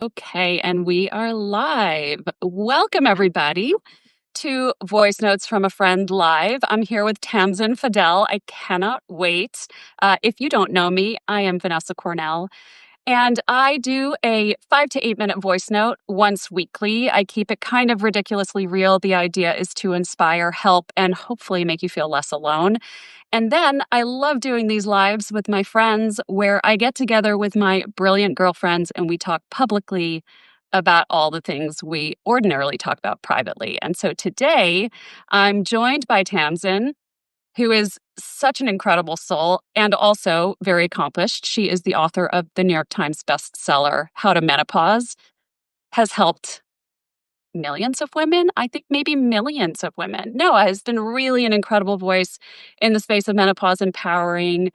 Okay, and we are live. Welcome, everybody, to Voice Notes from a Friend Live. I'm here with Tamsen Fadal. I cannot wait. If you don't know me, I am Vanessa Cornell, and I do a 5 to 8 minute voice note once weekly. I keep it kind of ridiculously real. The idea is to inspire, help, and hopefully make you feel less alone. And then I love doing these lives with my friends where I get together with my brilliant girlfriends and we talk publicly about all the things we ordinarily talk about privately. And so today I'm joined by Tamsen, who is such an incredible soul and also very accomplished. She is the author of the New York Times bestseller, How to Menopause, has helped millions of women, I think maybe millions of women. Noah has been really an incredible voice in the space of menopause, empowering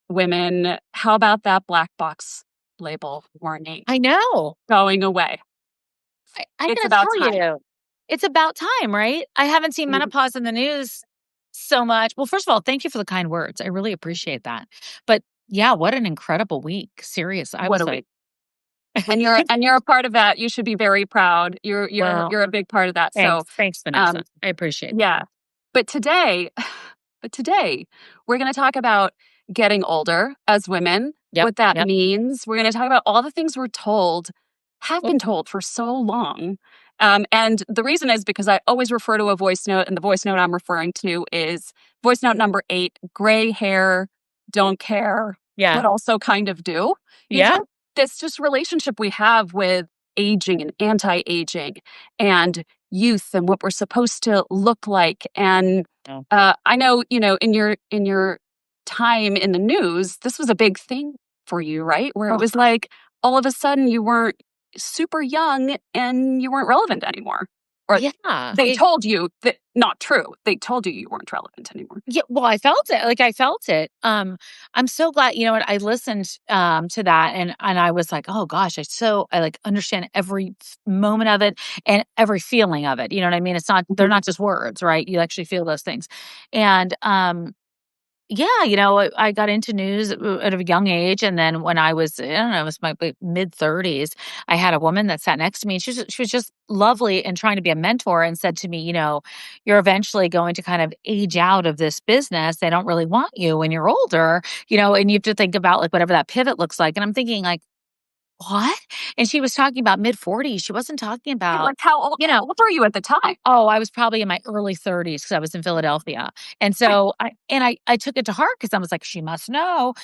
women. How about that black box label warning I know. going away? I It's gotta about tell time. you, it's about time, right? I haven't seen Mhm. menopause in the news so much. Well, first of all, thank you for the kind words. I really appreciate that. But yeah, what an incredible week. Serious. I What was a week. like, And you're a part of that. You should be very proud. You're you're well, you're a big part of that. So thanks, Vanessa. um I appreciate that. yeah. But today, we're going to talk about getting older as women, Yep. what that Yep. means. We're going to talk about all the things we're told, have Well, been told for so long. And the reason is because I always refer to a voice note, and the voice note I'm referring to is voice note number 8, gray hair, don't care, yeah. but also kind of do. It's Yeah. this just relationship we have with aging and anti-aging and youth and what we're supposed to look like. And No. I know, in your time in the news, this was a big thing for you, right? Where it Oh, was like all of a sudden you weren't super young and you weren't relevant anymore. Or yeah. they told you that not true. They told you were not relevant anymore. Yeah, well, I felt it. Like I felt it. I'm so glad, you know what, I listened to that and I was like, "Oh gosh, I like understand every moment of it and every feeling of it." You know what I mean? It's not they're Mhm. not just words, right? You actually feel those things. And yeah, I got into news at a young age, and then when I was, I don't know, it was my mid 30s, I had a woman that sat next to me, and she was just lovely and trying to be a mentor, and said to me, you're eventually going to kind of age out of this business. They don't really want you when you're older, and you have to think about like whatever that pivot looks like. And I'm thinking like, what? And she was talking about mid 40s. She wasn't talking Yeah, about, like how old, you how know, old were you at the time? Oh, I was probably in my early 30s because I was in Philadelphia. And Right. so I took it to heart because I was like, she must know.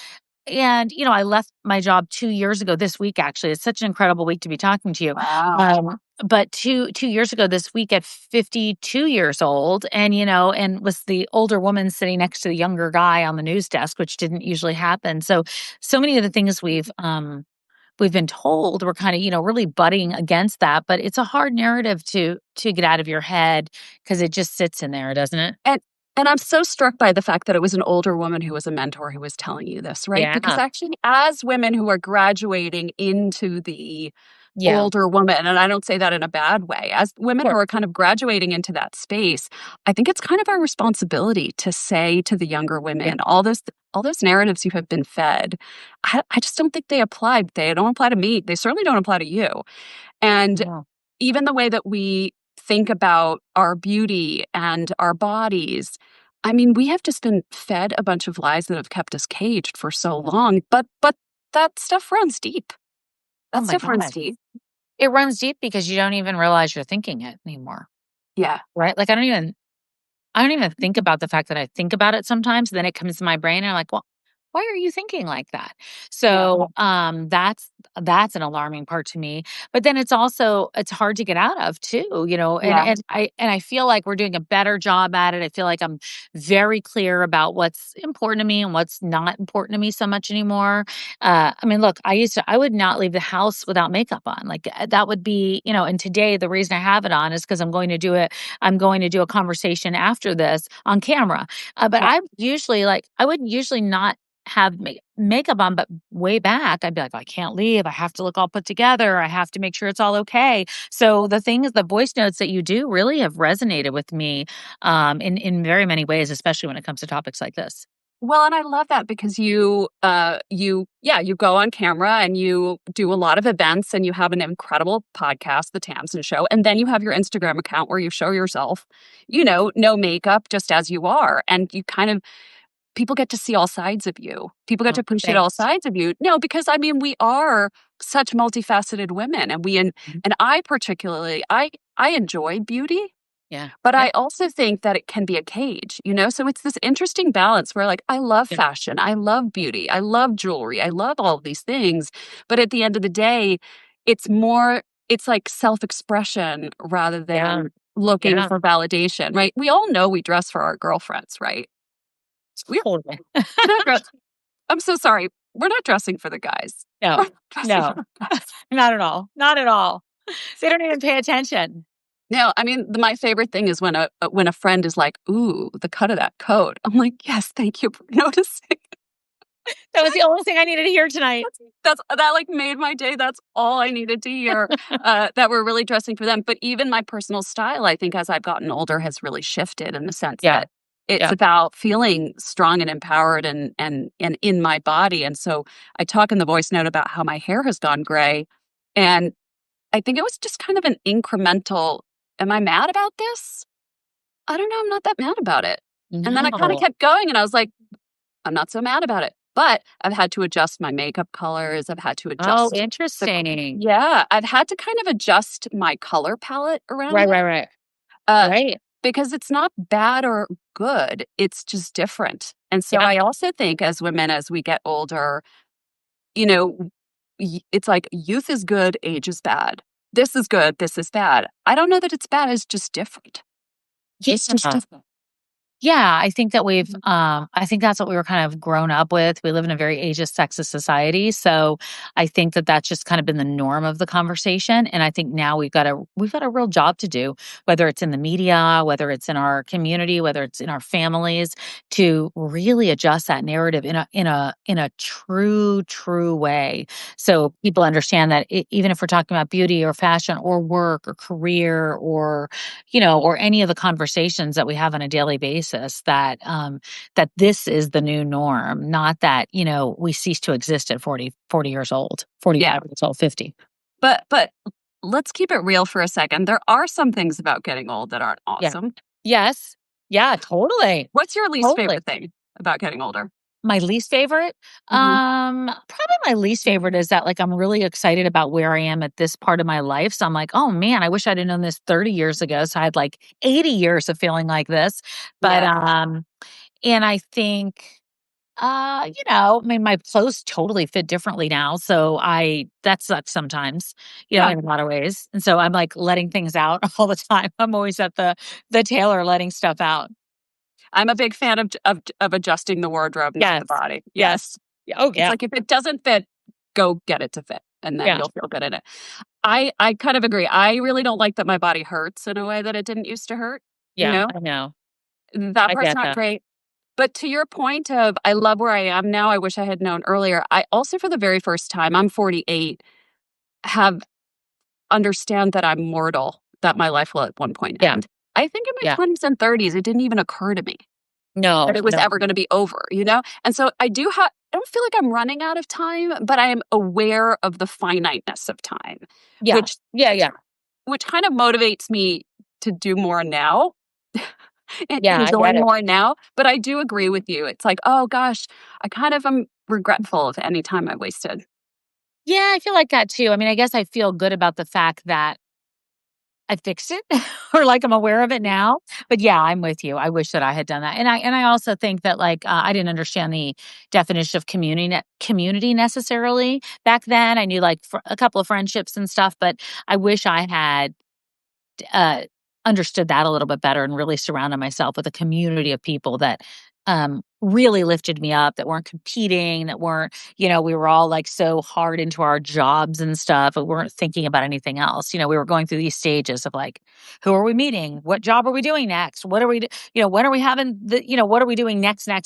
And, I left my job 2 years ago this week, actually. It's such an incredible week to be talking to you. Wow. But two years ago this week at 52 years old, and was the older woman sitting next to the younger guy on the news desk, which didn't usually happen. So many of the things we've been told we're kind of really butting against that, but it's a hard narrative to get out of your head because it just sits in there, doesn't it? And I'm so struck by the fact that it was an older woman who was a mentor who was telling you this, right? Because Yeah. actually, as women who are graduating into the Yeah. older woman, and I don't say that in a bad way, as women who Sure. are kind of graduating into that space, I think it's kind of our responsibility to say to the younger Yeah. women, all those narratives you have been fed, I just don't think they apply. They don't apply to me. They certainly don't apply to you. And Yeah. even the way that we think about our beauty and our bodies, I mean, we have just been fed a bunch of lies that have kept us caged for so long, but that stuff runs deep. Oh That my stuff runs God. deep. It runs deep because you don't even realize you're thinking it anymore. Yeah. Right? Like I don't even think about the fact that I think about it sometimes. Then it comes to my brain and I'm like, well, why are you thinking like that? Yeah. So that's an alarming part to me. But then it's hard to get out of too, and Yeah. I feel like we're doing a better job at it. I feel like I'm very clear about what's important to me and what's not important to me so much anymore. I mean, look, I would not leave the house without makeup on. Like that would be, and today the reason I have it on is because I'm going to do a conversation after this on camera. But Yeah. I wouldn't usually not have makeup on, but way back, I'd be like, I can't leave. I have to look all put together. I have to make sure it's all okay. So the voice notes that you do really have resonated with me in very many ways, especially when it comes to topics like this. Well, and I love that because you go on camera and you do a lot of events and you have an incredible podcast, The Tamsen Show, and then you have your Instagram account where you show yourself, no makeup, just as you are, and you kind of people get to see all sides of you. People get Oh, to appreciate all thanks. sides of you. No, because I mean, we are such multifaceted women, and Mhm. and I particularly I enjoy beauty. Yeah. But Yeah. I also think that it can be a cage, you know? So it's this interesting balance where, like, I love Yeah. fashion, I love beauty, I love jewelry, I love all of these things. But at the end of the day, it's like self expression rather Yeah. than looking Yeah. for validation, right? We all know we dress for our girlfriends, right? We're Totally. not dress I'm so sorry. We're not dressing for the guys. We're No. not dressing for No. the guys. Not at all. Not at all. They don't even pay attention. No, I mean, my favorite thing is when a friend is like, "Ooh, the cut of that coat." I'm like, "Yes, thank you for noticing." That was the only thing I needed to hear tonight. That, like, made my day. That's all I needed to hear, that we're really dressing for them. But even my personal style, I think, as I've gotten older, has really shifted in the sense Yeah. that it's Yeah. about feeling strong and empowered and in my body. And so I talk in the voice note about how my hair has gone gray, and I think it was just kind of an incremental, "Am I mad about this? I don't know, I'm not that mad about it." And then I kinda No. kept going, and I was like, I'm not so mad about it. But I've had to adjust my makeup colors. I've had to Oh, adjust interesting. yeah, I've had to kind of adjust my color palette around Right, it, right, right. uh, Right. because it's not bad or good, it's just different. And so Yeah. I also think as women, as we get older, you know, it's like youth is good, age is bad. This is good, this is bad. I don't know that it's bad, it's just different. It's just Yeah. different. Yeah, I think that Mhm. I think that's what we were kind of grown up with. We live in a very ageist, sexist society, so I think that that's just kind of been the norm of the conversation. And I think now we've got a real job to do, whether it's in the media, whether it's in our community, whether it's in our families, to really adjust that narrative in a true way, so people understand that even if we're talking about beauty or fashion or work or career or or any of the conversations that we have on a daily basis that this is the new norm, not that, we cease to exist at 40 years old, Yeah. 45 years old, 50. But let's keep it real for a second. There are some things about getting old that aren't Yeah. awesome. Yes. Yeah, totally. What's your least Totally. favorite thing about getting older? My least favorite? Mhm. Probably my least favorite is that, like, I'm really excited about where I am at this part of my life, so I'm like, "Oh, man, I wish I'd have known this 30 years ago, so I had, like, 80 years of feeling like this." But, Yeah. and I think, I mean, my clothes totally fit differently now, so I that sucks sometimes, Yeah. in a lot of ways, and so I'm, like, letting things out all the time. I'm always at the tailor letting stuff out. I'm a big fan of adjusting the wardrobe, not Yes. the body. Yes. Yes. Yeah, oh, It's yeah. like if it doesn't fit, go get it to fit, and then Yeah. you'll feel good in it. I kind of agree. I really don't like that my body hurts in a way that it didn't used to hurt, you Yeah, know? I know. That I part's get not that. great. But to your point of, I love where I am now, I wish I had known earlier, I also, for the very first time, I'm 48, have understand that I'm mortal, that my life will at one point Yeah, end. I think in my yeah. 20s and 30s, it didn't even occur to me that No, it was no. ever gonna be over, you know? And so I don't feel like I'm running out of time, but I am aware of the finiteness of time, Yeah. which Yeah, yeah. which kind of motivates me to do more now and Yeah, I enjoy get it. more now. But I do agree with you. It's like, oh gosh, I kind of am regretful of any time I wasted. Yeah, I feel like that too. I mean, I guess I feel good about the fact that I fixed it or, like, I'm aware of it now. But yeah, I'm with you. I wish that I had done that. And I also think that, like, I didn't understand the definition of community necessarily back then. I knew, like, a couple of friendships and stuff, but I wish I had uh, understood that a little bit better and really surrounded myself with a community of people that really lifted me up, that weren't competing, that weren't, we were all, like, so hard into our jobs and stuff. We weren't thinking about anything else. We were going through these stages of, like, who are we meeting? What job are we doing next? What are we, when are we having what are we doing next? And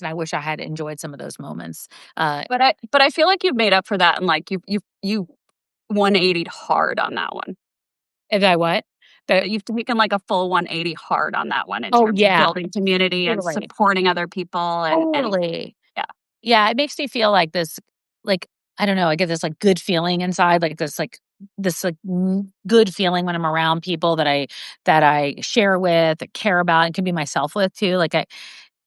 I wish I had enjoyed some of those moments. Uh, But I feel like you've made up for that and like you 180'd hard on that one. and I what? The you've taken like a full 180 hard on that one in Oh, terms of yeah, building community and totally, supporting other people and totally. yeah. Yeah, it makes me feel like this, like, I don't know, I get this, like, good feeling inside, like, good feeling when I'm around people that I share with, that care about, and can be myself with too, like,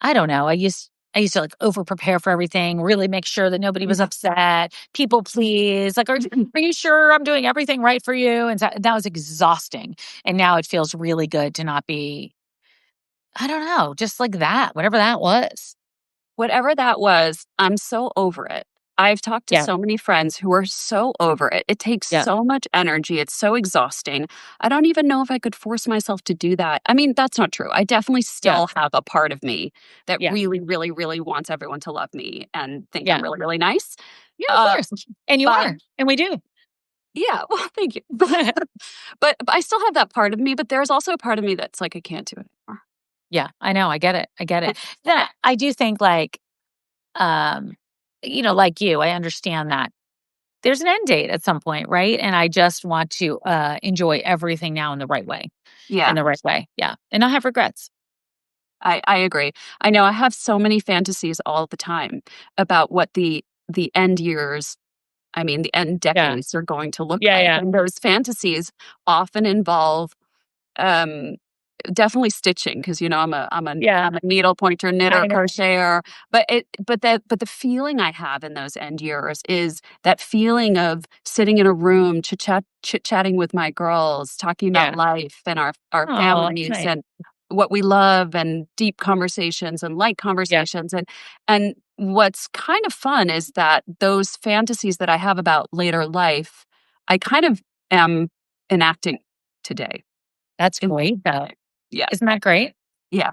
I don't know, I used to, like, over prepare for everything, really make sure that nobody was Yeah. upset, people please, like, are you sure I'm doing everything right for you?" And so that was exhausting, and now it feels really good to not be, I don't know, just like that, whatever that was. Whatever that was, I'm so over it. I've talked to Yeah, so many friends who are so over it. It takes yeah, so much energy. It's so exhausting. I don't even know if I could force myself to do that. I mean, that's not true. I definitely yeah, still have a part of me that yeah, really, really, really wants everyone to love me and think I'm yeah. really, really nice. Yeah, of Uh, course, and you but are, and we do. yeah, well, thank you. But I still have that part of me. But there's also a part of me that's like, I can't do it anymore. Yeah, I know, I get it, I get it. Then I do think, like, um, like you, I understand that there's an end date at some point, right? And I just want to, enjoy everything now in Yeah. the right way, yeah, and not have regrets. I agree. I know I have so many fantasies all the time about what the end years, I mean, the end Yeah, decades are going to look yeah, like, yeah, and those fantasies often involve, um, definitely stitching because yeah, I'm a needle pointer, knitter, I know, crocheter, but the feeling I have in those end years is that feeling of sitting in a room chit-chatting with my girls, talking about yeah. life and our Oh, that's families nice. and what we love and deep conversations and light Yeah, conversations, and what's kind of fun is that those fantasies that I have about later life, I kind of am enacting today. that's In great, though. Yeah, Isn't that great? yeah.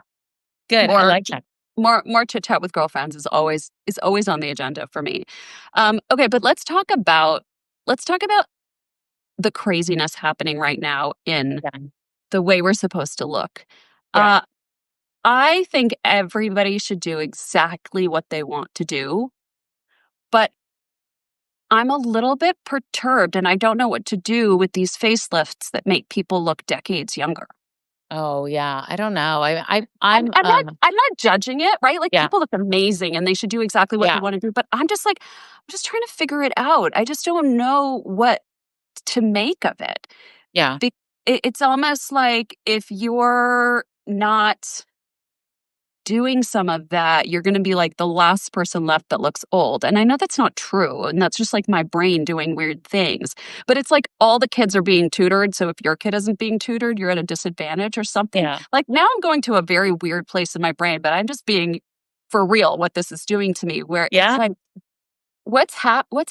Good, I More like that. more chit chat with girlfriends is always on the agenda for me. Okay, but let's talk about the craziness happening right now in Yeah, the way we're supposed to look. yeah. Uh, I think everybody should do exactly what they want to do, but I'm a little bit perturbed and I don't know what to do with these facelifts that make people look decades younger. Oh, yeah, I don't know, I'm I'm, I'm not I'm not judging it, right? Like, yeah, people look amazing and they should do exactly what they yeah, wanna do, but I'm just like, I'm just trying to figure it out. I just don't know what to make of it. yeah, Be it's almost like if you're not doing some of that, you're gonna be like the last person left that looks old, and I know that's not true, and that's just like my brain doing weird things, but it's like all the kids are being tutored, so if your kid isn't being tutored, you're at a disadvantage or something. yeah, Like, now I'm going to a very weird place in my brain, but I'm just being for real what this is doing to me, where it's yeah, like, what's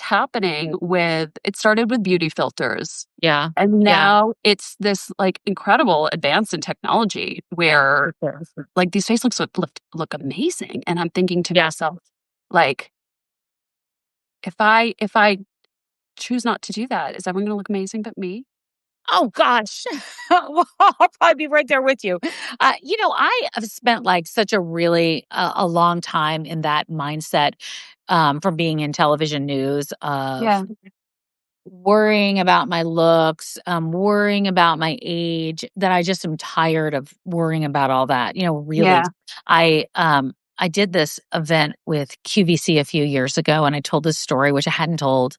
happening with it started with beauty filters, yeah, and yeah, now it's this, like, incredible advance in technology yeah, where for sure. like, these face looks look amazing, and I'm thinking to Yeah. myself, like, if I choose not to do that, is everyone gonna look amazing but me? Oh gosh. Well, I'll probably be right there with you. I have spent like such a really a long time in that mindset, from being in television news of Yeah, worrying about my looks, worrying about my age, that I just am tired of worrying about all that. Really, yeah, I did this event with QVC a few years ago, and I told this story which I hadn't told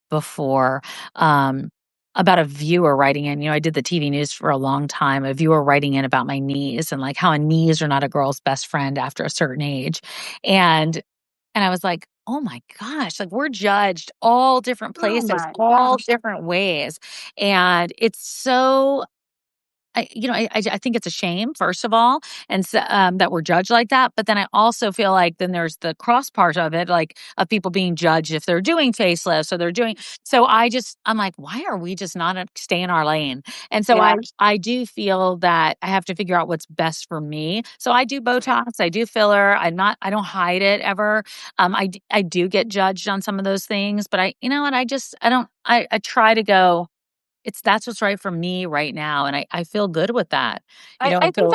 before, um, about a viewer writing in. I did the TV news for a long time, a viewer writing in about my knees and like how knees are not a girl's best friend after a certain age. And I was like, "Oh my gosh, like we're judged all different oh places, my all gosh. different ways." And it's so I think it's a shame, first of all, and so, that we're judged like that. But then I also feel like then there's the cross part of it, like of people being judged if they're doing facelifts or they're doing. So I'm like, why are we just not stay in our lane? And so Yeah, I do feel that I have to figure out what's best for me. So I do Botox, I do filler. I don't hide it ever. I do get judged on some of those things, but you know what? I don't. I try to go. That's what's right for me right now, and I feel good with that. I feel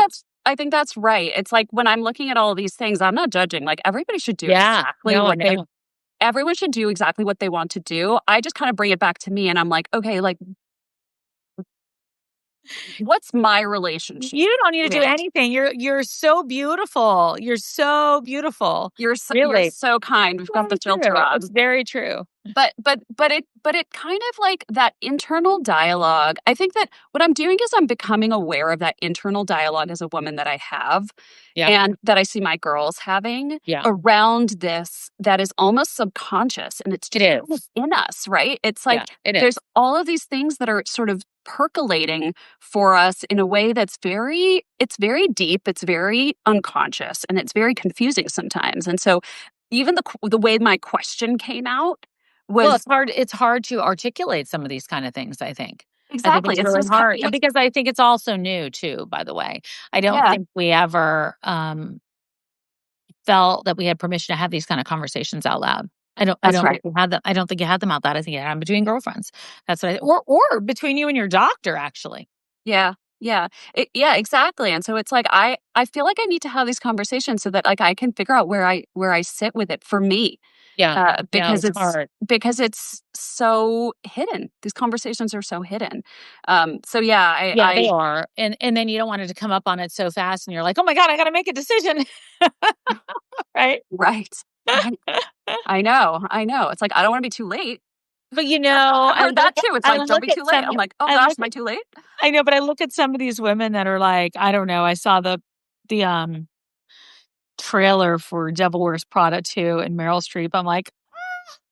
I think that's right. It's like when I'm looking at all of these things, I'm not judging, like, everybody should do yeah, exactly no, I what they know. everyone should do exactly what they want to do. I just kinda bring it back to me, and I'm like, "Okay, like, what's my relationship You don't need to do with anything. You're so beautiful. You're so beautiful. you're Really. so kind. We've got Very the filter true. It's on. very true. But it kind of like that internal dialogue. I think that what I'm doing is I'm becoming aware of that internal dialogue as a woman that I have Yeah. and that I see my girls having Yeah. around this that is almost subconscious and it's It just kind of is. in us, right? It's Yeah, like it there's is. all of these things that are sort of percolating for us in a way that's it's very deep, it's very unconscious, and it's very confusing sometimes. And so even the way my question came out Well, was it's hard to articulate some of these kind of things, I think. I think exactly. it's It's really just hard, and because I think it's also new too, by the way. I don't yeah, think we ever, felt that we had permission to have these kind of conversations out loud. I that's don't right. think we had them I don't think you had them out loud. I think you had them between girlfriends. That's what I or between you and your doctor, actually. Yeah. Yeah. Yeah, exactly. And so it's like I feel like I need to have these conversations so that like I can figure out where I sit with it for me. Yeah. Yeah, Because it's hard. it's so hidden. These conversations are so hidden. So yeah, Yeah, they I are, and then you don't want it to come up on it so fast, and you're like, "Oh my god, I gotta make a decision." Right? right. Right. I know. I know. It's like I don't want to be too late. But, I've heard that too. It's I like don't look be at too late. some I'm like, "Oh I gosh, look am I too late?" I know, but I look at some of these women that are like, I don't know, I saw the trailer for Devil Wears Prada 2 and Meryl Streep. I'm like,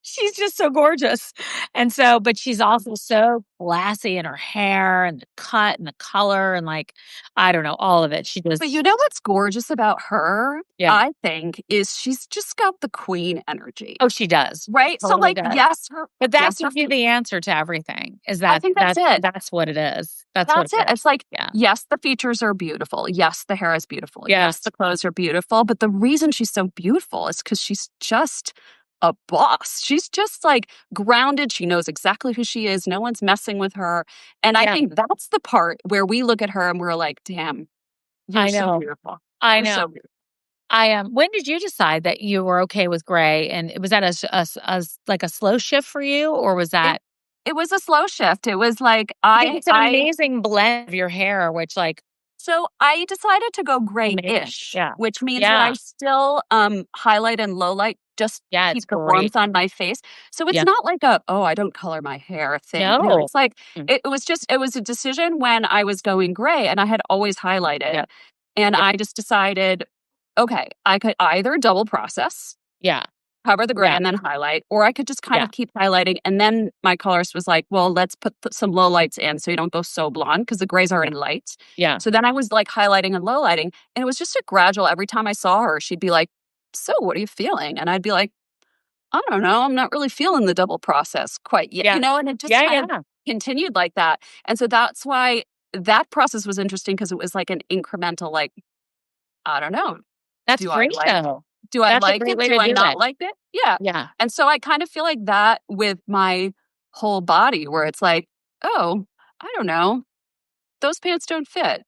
she's just so gorgeous. And so, but she's also so classy in her hair and the cut and the color and like, I don't know, all of it. She But just, you know what's gorgeous about her, yeah. I think, is she's just got the queen energy, Oh, she does. She right? So, totally like, does. But that her gives you the answer to everything. Is I think that's it. that's what it is. That's what That's it it. is. It's like, Yeah. yes, the features are beautiful. Yes, the hair is beautiful. Yes, Yes. the clothes are beautiful. But the reason she's so beautiful is because she's just a boss. She's just like grounded. She knows exactly who she is. No one's messing with her. And I Yeah. think that's the part where we look at her and we're like, damn, you're I so know. beautiful. I You're know. so beautiful. I am. When did you decide that you were okay with gray? And was that like a slow shift for you, or was It that it was a slow shift. It was like because it's an amazing blend of your hair, which like so I decided to go amazing. grayish, Yeah. which means that I Yeah. still highlight and low light just to Yeah, it's keep the great. warmth on my face. So it's Yeah. not like a oh, I don't color my hair thing. No, No. it's like Mm. it was just it was a decision when I was going gray and I had always highlighted Yeah. and Yeah. I just decided okay, I could either double process Yeah. cover the gray Yeah. and then highlight, or I could just kind Yeah. of keep highlighting. And then my colorist was like, well, let's put some low lights in so you don't go so blonde because the gray's Yeah. already light. Yeah. So then I was like highlighting and low lighting. And it was just a gradual, every time I saw her, she'd be like, so what are you feeling? And I'd be like, I don't know. I'm not really feeling the double process quite yet, Yeah. and it just Yeah. kind of Yeah. continued like that. And so that's why that process was interesting because it was like an incremental, like, I don't know. That's Do I great like though. do I That's a like great it? way Do to I do not it. like it? Yeah. Yeah. And so I kind of feel like that with my whole body where it's like, "Oh, I don't know. Those pants don't fit. Am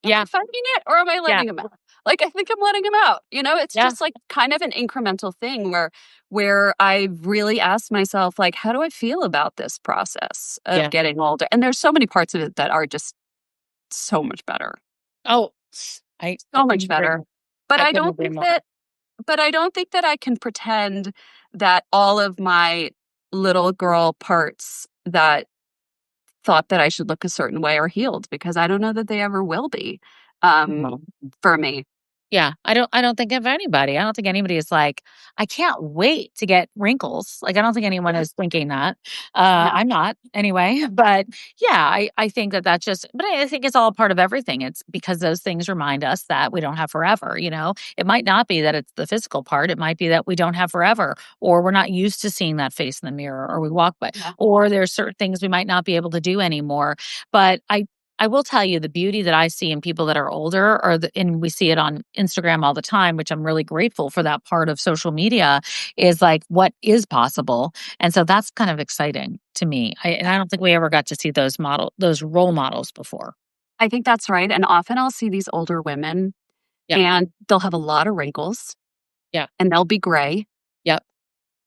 I Yeah. fighting it or am I Yeah. letting them out?" Like, I think I'm letting them out. It's Yeah. just like kind of an incremental thing where I really asked myself, like, how do I feel about this process of Yeah. getting older? And there's so many parts of it that are just so much better. Oh, I So much couldn't agree better. more. But I I couldn't don't agree think more. that but I don't think that I can pretend that all of my little girl parts that thought that I should look a certain way are healed because I don't know that they ever will be, um, No. for me. Yeah, I don't think of anybody. I don't think anybody is like, "I can't wait to get wrinkles." Like, I don't think anyone Yeah. is thinking that. No. I'm not anyway, but yeah, I think that that's just but I think it's all part of everything. It's because those things remind us that we don't have forever, you know? It might not be that it's the physical part, it might be that we don't have forever, or we're not used to seeing that face in the mirror, or we walk by Yeah. or there's certain things we might not be able to do anymore. But I will tell you the beauty that I see in people that are older and we see it on Instagram all the time, which I'm really grateful for that part of social media is like what is possible. And so that's kind of exciting to me. And I don't think we ever got to see those role models before. I think that's right, and often I'll see these older women, Yeah. and they'll have a lot of wrinkles, Yeah. and they'll be gray, Yep.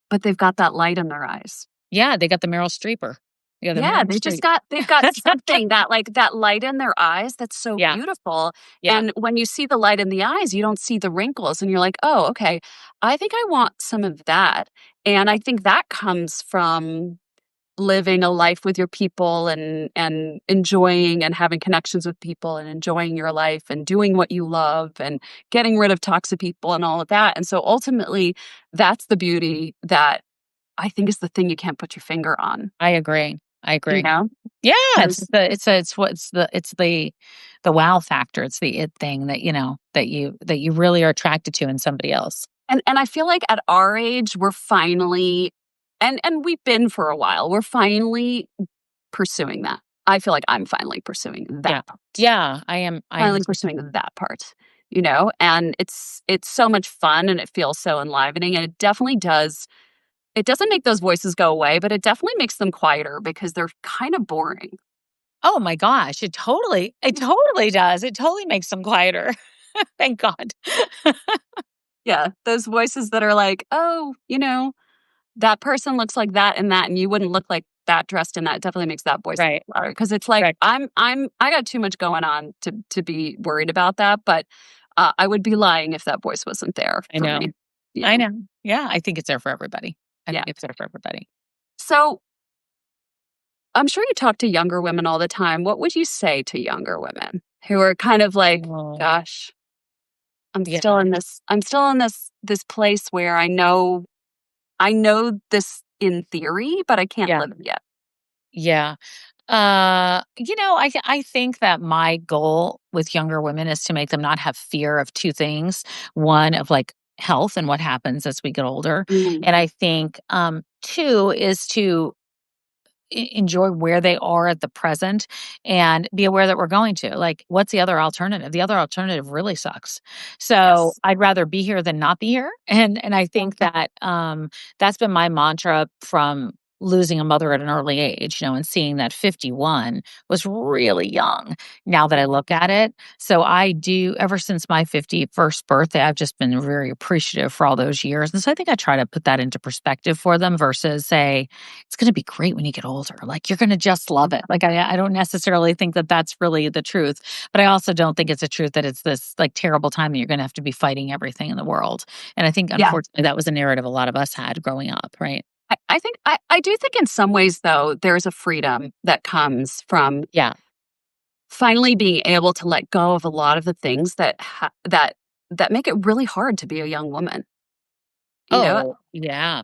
but they've got that light in their eyes. Yeah. They got the Meryl Streeper. Yeah, the Yeah, Meryl Streep. they've got something that like that light in their eyes that's so Yeah, beautiful. yeah, And when you see the light in the eyes, you don't see the wrinkles and you're like, "Oh, okay. I think I want some of that." And I think that comes from living a life with your people and enjoying and having connections with people and enjoying your life and doing what you love and getting rid of toxic people and all of that. And so ultimately, that's the beauty that I think is the thing you can't put your finger on, I agree. I you agree. know? Yeah, Because it's the wow factor. It's the it thing that, that you really are attracted to in somebody else. and I feel like at our age, we're finally and we've been for a while, we're finally pursuing that. I feel like I'm finally pursuing Yeah. that part. Yeah, I am Finally too. pursuing that part, you know? And it's so much fun and it feels so enlivening, and it doesn't make those voices go away, but it definitely makes them quieter because they're kind of boring. Oh my gosh, it totally does. It totally makes them quieter. Thank God. Yeah, those voices that are like, "Oh, that person looks like that and that, and you wouldn't look like that dressed in that," definitely makes that voice Right. louder because it's like, Right. I got too much going on to be worried about that, but, I would be lying if that voice wasn't there I for know. me. Yeah, I know. Yeah, I think it's there for everybody. I yeah. think it's there for everybody. So, I'm sure you talk to younger women all the time. What would you say to younger women who are kind of like, Oh, "Gosh, yeah. I'm still in this place where I know this in theory, but I can't Yeah. live it yet." Yeah. I think that my goal with younger women is to make them not have fear of two things. One of like health and what happens as we get older. Mm, And I think two is to enjoy where they are at the present and be aware that we're going to like what's the other alternative. The other alternative really sucks, so yes. I'd rather be here than not be here. And I think that that's been my mantra from losing a mother at an early age, and seeing that 51 was really young now that I look at it. So I do, ever since my 51st birthday, I've just been very appreciative for all those years, and so I think I try to put that into perspective for them versus say it's going to be great when you get older. Like you're going to just love it. Like I don't necessarily think that that's really the truth, but I also don't think it's a truth that it's this like terrible time that you're going to have to be fighting everything in the world. And I think Yeah. unfortunately that was a narrative a lot of us had growing up, right? I do think in some ways though, there's a freedom that comes from Yeah. finally being able to let go of a lot of the things that make it really hard to be a young woman. You know, Oh, yeah.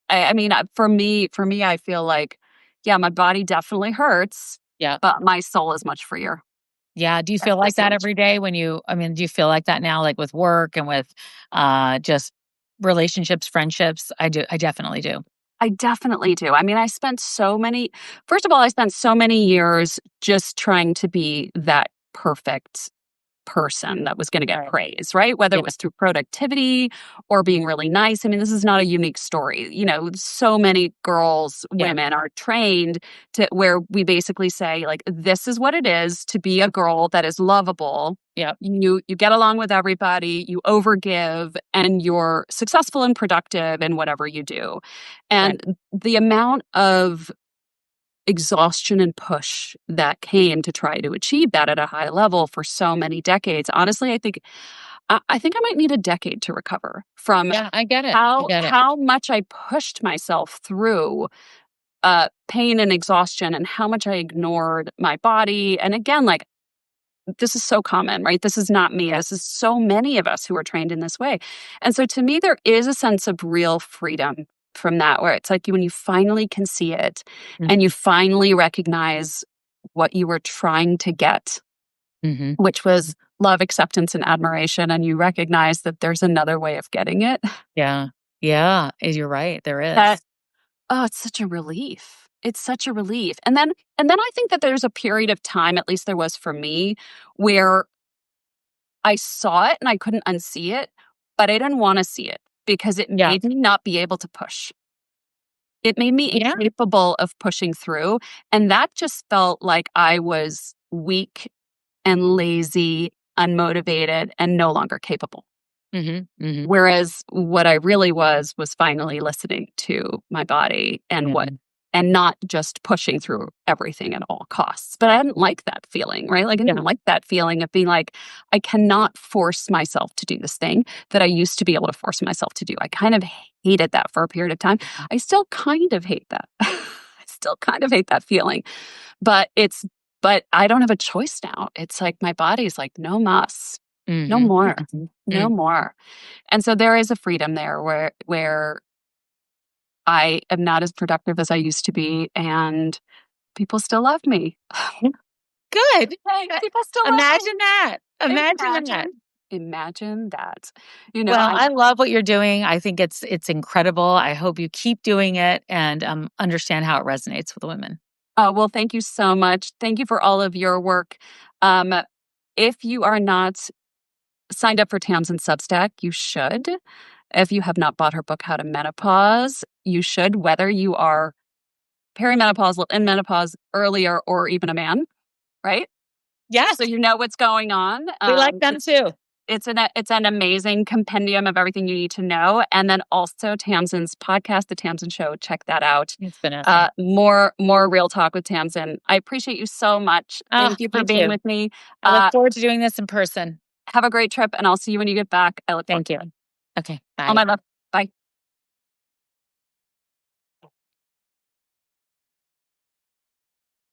I mean, for me, I feel like, yeah, my body definitely hurts, Yeah. but my soul is much freer. Yeah. Do you feel Definitely like so that much. every day I mean, do you feel like that now, like with work and with just relationships, friendships? I do. I definitely do. I definitely do. I mean, first of all, I spent so many years just trying to be that perfect person that was going to get Right. praise, right? Whether Yeah. it was through productivity or being really nice. I mean, this is not a unique story. So many girls, Yeah. women are trained to where we basically say, like, this is what it is to be a girl that is lovable. Yeah. You get along with everybody, you overgive, and you're successful and productive in whatever you do. Right. And the amount of exhaustion and push that came to try to achieve that at a high level for so many decades. Honestly, I think I might need a decade to recover from Yeah. I get it. I get it. how much I pushed myself through pain and exhaustion and how much I ignored my body. And again, like this is so common, right? This is not me. Yeah. This is so many of us who are trained in this way. And so to me, there is a sense of real freedom from that, where it's like when you finally can see it and you Mhm. finally recognize what you were trying to get, Mhm. which was love, acceptance, and admiration. And you recognize that there's another way of getting it. Yeah. Yeah, you're right, there That, is. oh, it's such a relief. It's such a relief. And then I think that there's a period of time, at least there was for me, where I saw it and I couldn't unsee it, but I didn't wanna see it because it Yeah. made me not be able to push. It made me Yeah. incapable of pushing through, and that just felt like I was weak and lazy, unmotivated, and no longer capable. Mhm. Mhm. Whereas what I really was finally listening to my body and what Mhm. and not just pushing through everything at all costs. But I didn't like that feeling, right? Like I didn't like that feeling of being like, I cannot force myself to do this thing that I used to be able to force myself to do. I kind of hated that for a period of time. I still kind of hate that. I still kind of hate that feeling. But I don't have a choice now. It's like my body's like, no mas, no more, no more. And so there is a freedom there where I am not as productive as I used to be, and people still love me. Good. People still love me. Imagine that. Imagine that. Imagine that. You know, Well, I love what you're doing. I think it's incredible. I hope you keep doing it and understand how it resonates with women. Oh, well, thank you so much. Thank you for all of your work. If you are not signed up for Tamsen Substack, you should. If you have not bought her book, How to Menopause, you should, whether you are perimenopausal, in menopause, earlier, or even a man, right? Yes. So you know what's going on. We like them too. It's an amazing compendium of everything you need to know. And then also Tamsen's podcast, The Tamsen Show. Check that out. It's Vanessa. More real talk with Tamsen. I appreciate you so much. Thank you for being with me. I look forward to doing this in person. Have a great trip, and I'll see you when you get back. I look forward to it. Okay, bye. Oh, my love. Bye.